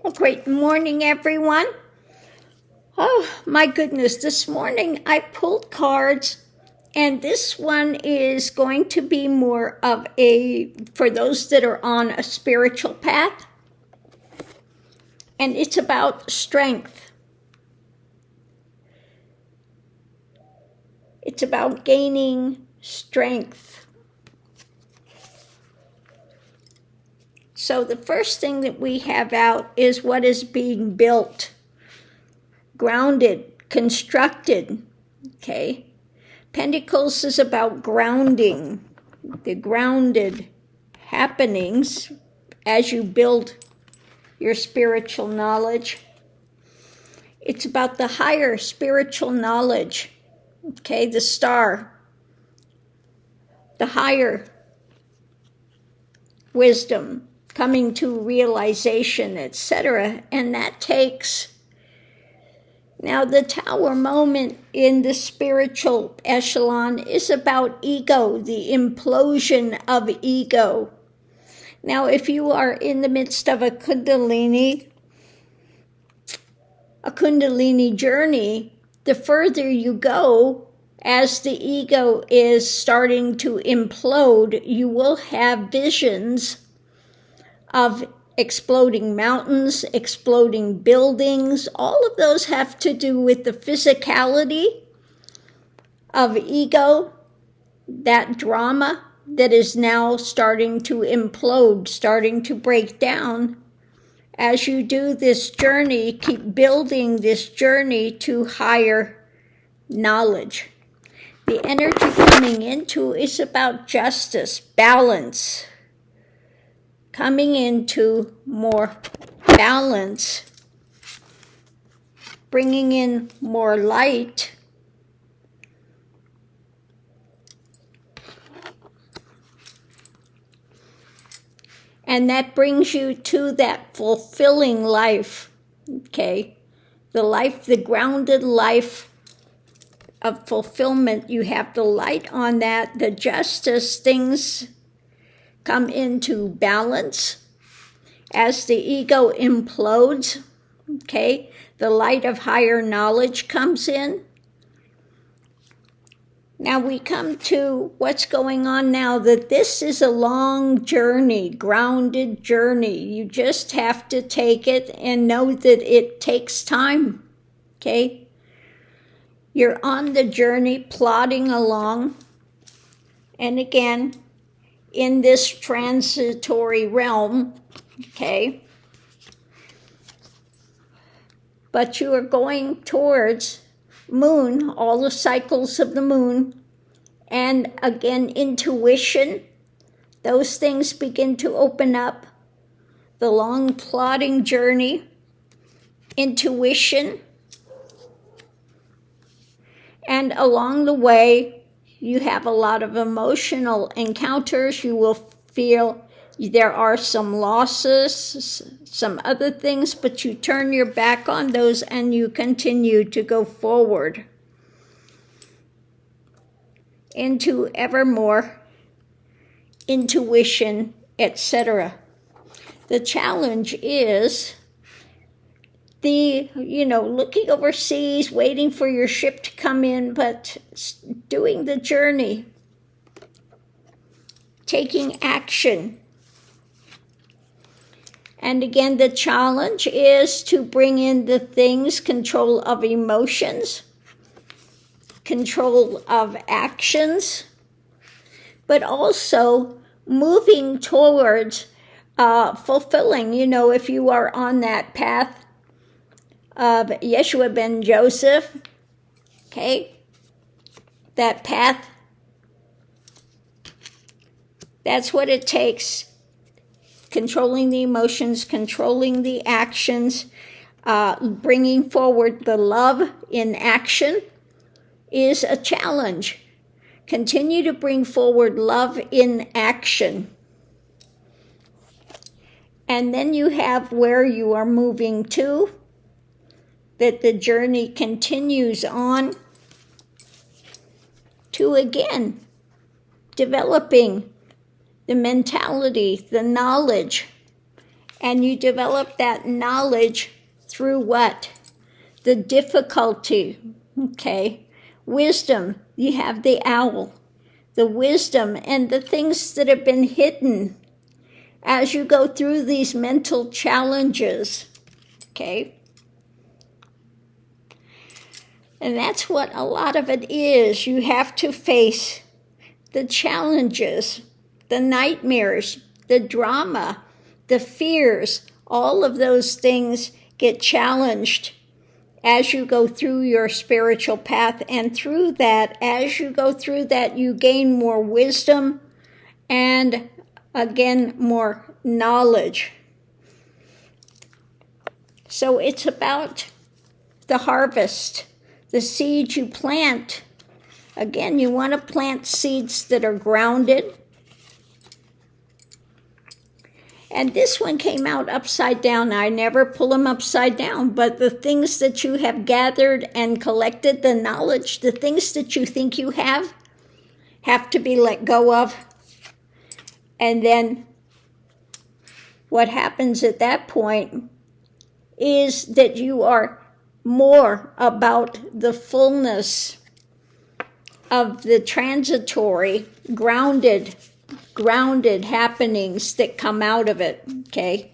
Well, great morning, everyone. Oh, my goodness, this morning I pulled cards, and this one is going to be more of for those that are on a spiritual path, and it's about strength. It's about gaining strength. So the first thing that we have out is what is being built, grounded, constructed, okay? Pentacles is about grounding, the grounded happenings as you build your spiritual knowledge. It's about the higher spiritual knowledge, okay? The star, the higher wisdom, coming to realization, etc. And that takes, now the tower moment in the spiritual echelon is about ego, the implosion of ego. Now, if you are in the midst of a Kundalini journey, the further you go, as the ego is starting to implode, you will have visions of exploding mountains, exploding buildings. All of those have to do with the physicality of ego, that drama that is now starting to implode, starting to break down. As you do this journey, keep building this journey to higher knowledge. The energy coming into is about justice, balance, coming into more balance, bringing in more light, and that brings you to that fulfilling life, okay? The life, the grounded life of fulfillment. You have the light on that, the justice, things come into balance as the ego implodes, okay? The light of higher knowledge comes in. Now we come to what's going on now, that this is a long journey, grounded journey. You just have to take it and know that it takes time, okay? You're on the journey, plodding along, and again, in this transitory realm, okay? But you are going towards moon, all the cycles of the moon, and again, intuition. Those things begin to open up. The long plodding journey, intuition, and along the way, you have a lot of emotional encounters. You will feel there are some losses, some other things, but you turn your back on those and you continue to go forward into ever more intuition, etc. The challenge is looking overseas, waiting for your ship to come in, but doing the journey, taking action. And again, the challenge is to bring in the things, control of emotions, control of actions, but also moving towards fulfilling, if you are on that path of Yeshua ben Joseph, okay, that path, that's what it takes. Controlling the emotions, controlling the actions, bringing forward the love in action is a challenge. Continue to bring forward love in action. And then you have where you are moving to, that the journey continues on to, again, developing the mentality, the knowledge, And you develop that knowledge through what? The difficulty, okay? Wisdom, you have the owl. The wisdom and the things that have been hidden as you go through these mental challenges, okay? And that's what a lot of it is. You have to face the challenges, the nightmares, the drama, the fears. All of those things get challenged as you go through your spiritual path. And through that, as you go through that, you gain more wisdom and, again, more knowledge. So it's about the harvest, the seeds you plant. Again, you want to plant seeds that are grounded. And this one came out upside down. I never pull them upside down, but the things that you have gathered and collected, the knowledge, the things that you think you have to be let go of. And then what happens at that point is that you are more about the fullness of the transitory, grounded happenings that come out of it, okay?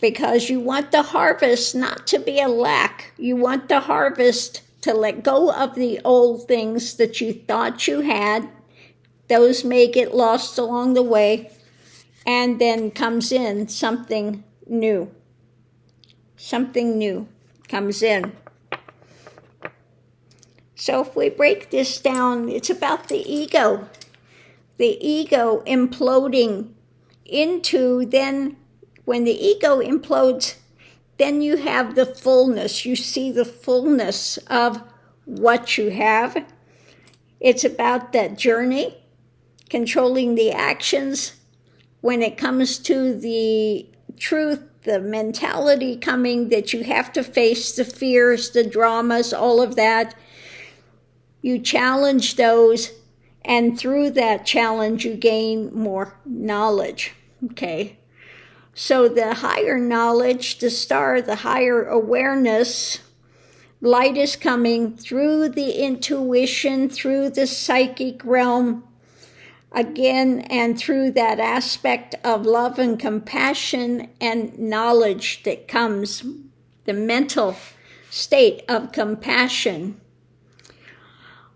Because you want the harvest not to be a lack. You want the harvest to let go of the old things that you thought you had. Those may get lost along the way, and then comes in something new. Something new comes in. So if we break this down, it's about the ego. The ego imploding into, then when the ego implodes, then you have the fullness. You see the fullness of what you have. It's about that journey, controlling the actions. When it comes to the truth, the mentality coming that you have to face the fears, the dramas, all of that, you challenge those, and through that challenge you gain more knowledge, okay? So the higher knowledge, the star, the higher awareness, light is coming through the intuition, through the psychic realm, again, and through that aspect of love and compassion and knowledge that comes, the mental state of compassion.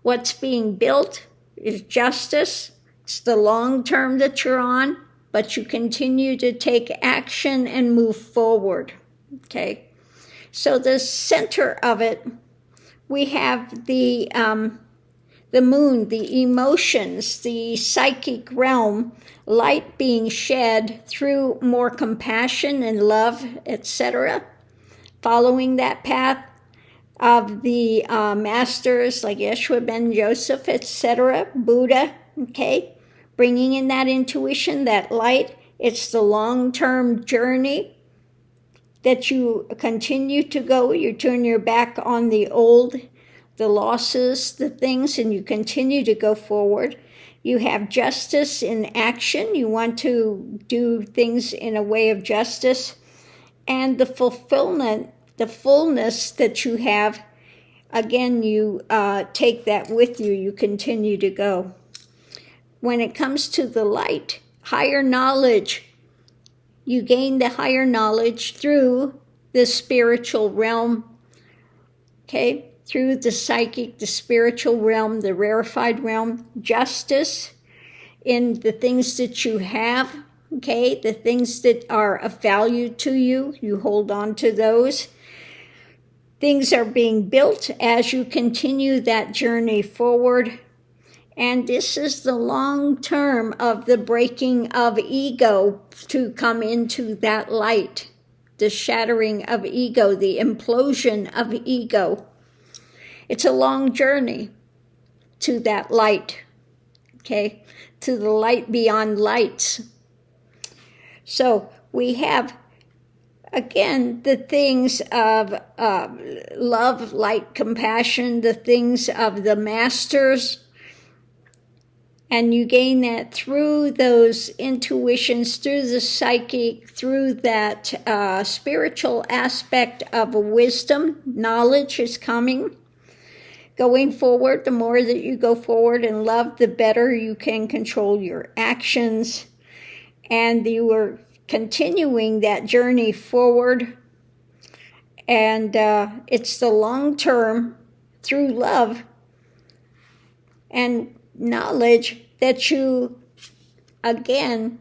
What's being built is justice. It's the long term that you're on, but you continue to take action and move forward, okay? So the center of it, we have the moon, the emotions, the psychic realm, light being shed through more compassion and love, etc. Following that path of the masters like Yeshua ben Joseph, etc., Buddha, okay? Bringing in that intuition, that light. It's the long-term journey that you continue to go. You turn your back on the old, the losses, the things, and you continue to go forward. You have justice in action. You want to do things in a way of justice. And the fulfillment, the fullness that you have, again, you take that with you. You continue to go. When it comes to the light, higher knowledge, you gain the higher knowledge through the spiritual realm, okay? Through the psychic, the spiritual realm, the rarefied realm, justice in the things that you have, okay? The things that are of value to you, you hold on to those. Things are being built as you continue that journey forward. And this is the long term of the breaking of ego to come into that light, the shattering of ego, the implosion of ego. It's a long journey to that light, okay, to the light beyond lights. So we have, again, the things of love, light, compassion, the things of the masters, And you gain that through those intuitions, through the psychic, through that spiritual aspect of wisdom. Knowledge is coming. Going forward, the more that you go forward in love, the better you can control your actions. And you are continuing that journey forward. And it's the long term through love and knowledge that you, again,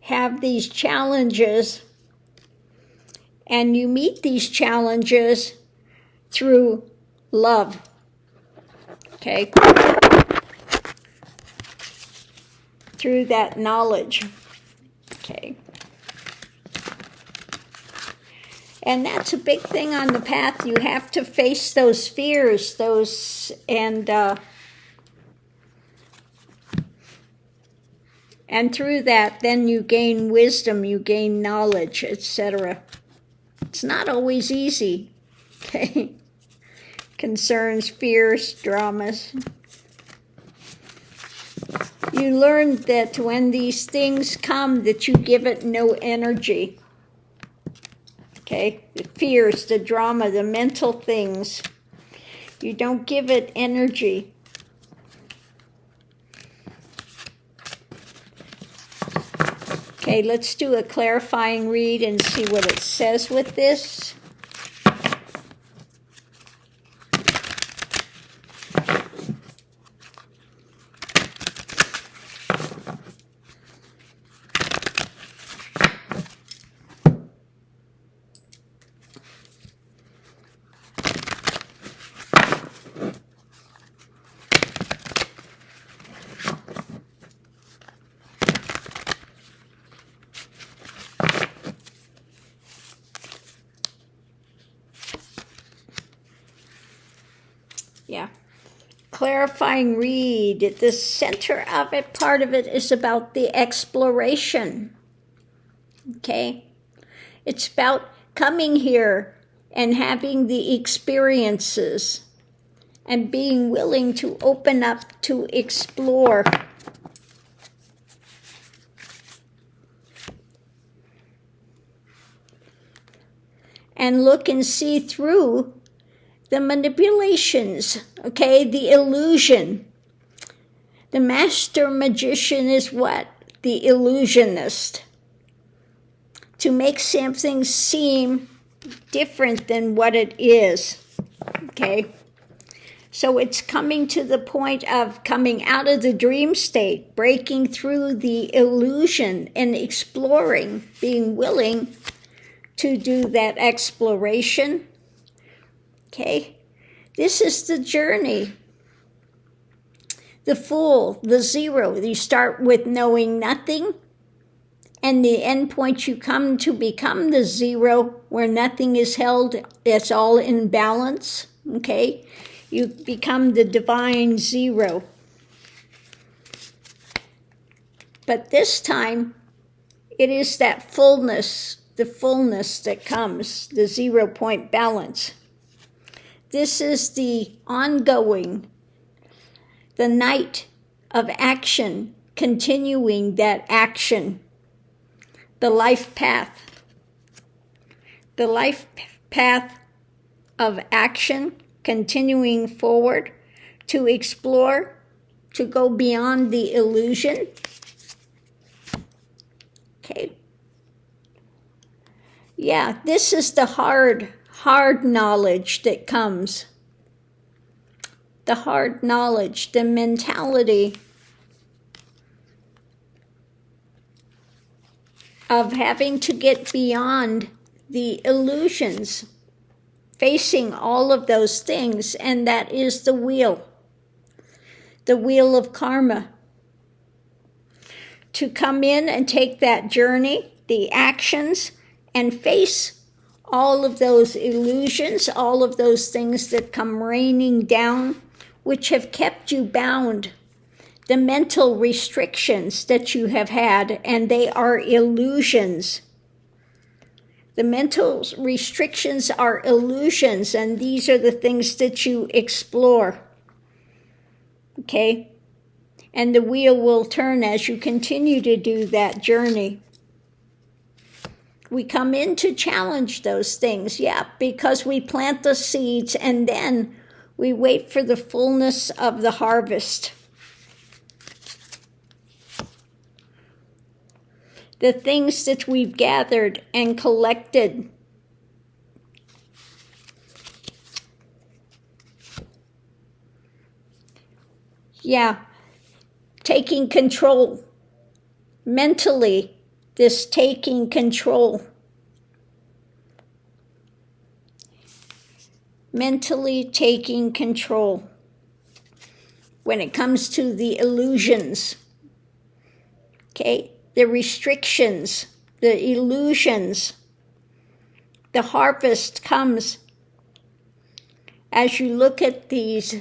have these challenges, and you meet these challenges through love. Okay? Through that knowledge. Okay? And that's a big thing on the path. You have to face those fears, and through that, then you gain wisdom, you gain knowledge, etc. It's not always easy, okay? Concerns, fears, dramas. You learn that when these things come, that you give it no energy. Okay? The fears, the drama, the mental things. You don't give it energy. Okay, let's do a clarifying read and see what it says with this. Yeah. Clarifying read. At the center of it, part of it is about the exploration. Okay? It's about coming here and having the experiences and being willing to open up to explore. And look and see through the manipulations, okay, the illusion. The master magician is what? The illusionist. To make something seem different than what it is, okay? So it's coming to the point of coming out of the dream state, breaking through the illusion and exploring, being willing to do that exploration. Okay, this is the journey. The Fool, the zero. You start with knowing nothing, and the end point you come to become the zero, where nothing is held, it's all in balance. Okay, you become the divine zero. But this time, it is that fullness, the fullness that comes, the 0 point balance. This is the ongoing, the night of action, continuing that action, the life path. The life path of action, continuing forward to explore, to go beyond the illusion. Okay. Yeah, this is the hard knowledge that comes. The hard knowledge, the mentality of having to get beyond the illusions, facing all of those things, and that is the wheel of karma. To come in and take that journey, the actions, and face all of those illusions, all of those things that come raining down, which have kept you bound. The mental restrictions that you have had, and they are illusions. The mental restrictions are illusions, and these are the things that you explore. Okay? And the wheel will turn as you continue to do that journey. We come in to challenge those things, because we plant the seeds and then we wait for the fullness of the harvest. The things that we've gathered and collected. Taking control. Mentally, this taking control. Mentally taking control. When it comes to the illusions, the restrictions, the illusions, the harvest comes as you look at these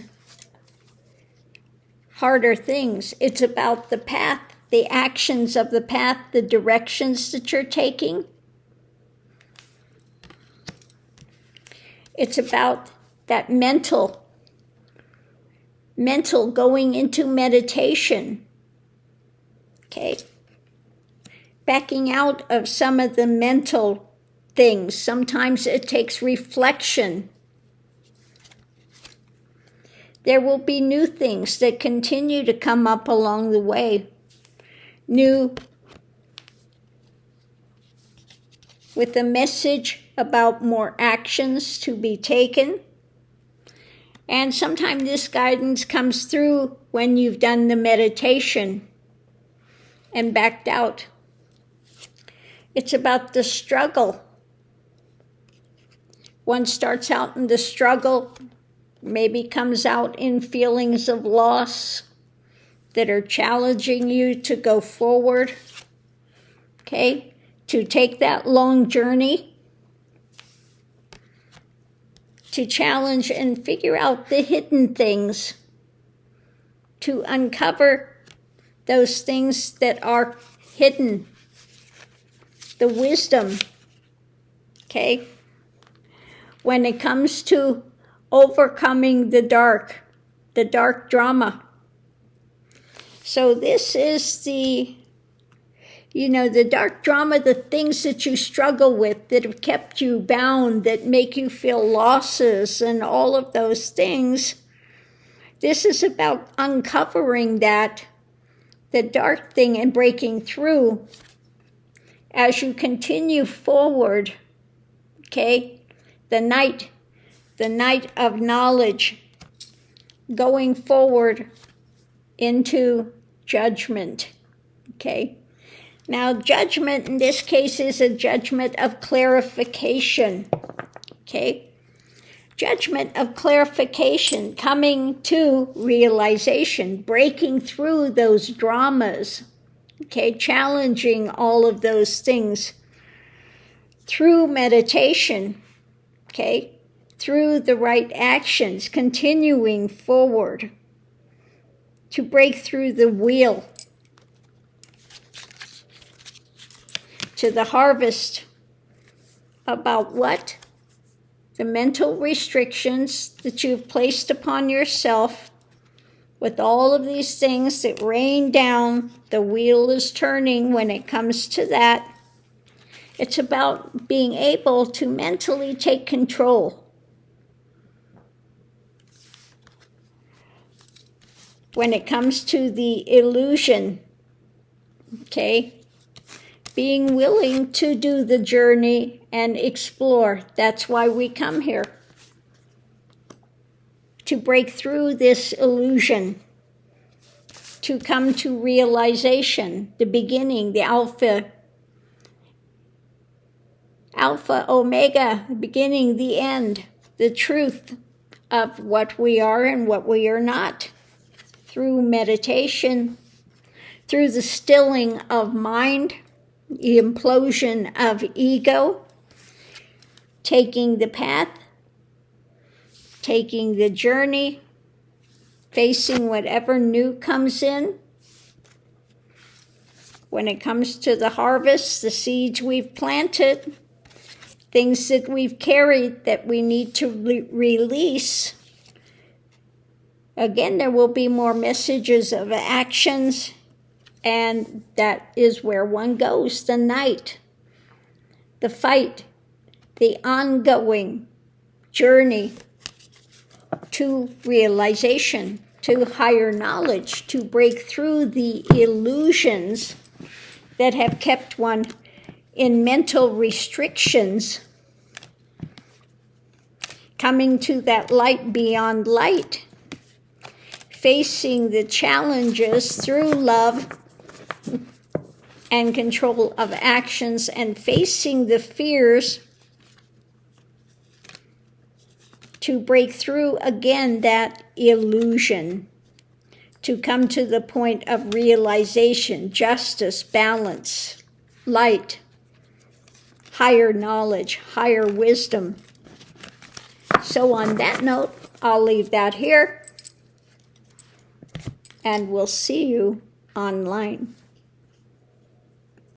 harder things. It's about the path, the actions of the path, the directions that you're taking. It's about that mental going into meditation. Backing out of some of the mental things. Sometimes it takes reflection. There will be new things that continue to come up along the way. New with a message about more actions to be taken. And sometimes this guidance comes through when you've done the meditation and backed out. It's about the struggle. One starts out in the struggle, maybe comes out in feelings of loss that are challenging you to go forward, to take that long journey, to challenge and figure out the hidden things, to uncover those things that are hidden, the wisdom, when it comes to overcoming the dark drama. So this is the dark drama, the things that you struggle with, that have kept you bound, that make you feel losses and all of those things. This is about uncovering that, the dark thing, and breaking through as you continue forward, the night of knowledge, going forward into judgment, Now, judgment in this case is a judgment of clarification, Judgment of clarification, coming to realization, breaking through those dramas, challenging all of those things through meditation, through the right actions, continuing forward to break through the wheel to the harvest. About what? The mental restrictions that you've placed upon yourself with all of these things that rain down. The wheel is turning when it comes to that. It's about being able to mentally take control. When it comes to the illusion, being willing to do the journey and explore. That's why we come here. To break through this illusion. To come to realization, the beginning, the Alpha, Omega, the beginning, the end, the truth of what we are and what we are not. Through meditation, through the stilling of mind, the implosion of ego, taking the path, taking the journey, facing whatever new comes in. When it comes to the harvest, the seeds we've planted, things that we've carried that we need to release Again, there will be more messages of actions, and that is where one goes, the night, the fight, the ongoing journey to realization, to higher knowledge, to break through the illusions that have kept one in mental restrictions, coming to that light beyond light, facing the challenges through love and control of actions, and facing the fears to break through again that illusion, to come to the point of realization, justice, balance, light, higher knowledge, higher wisdom. So on that note, I'll leave that here, and we'll see you online.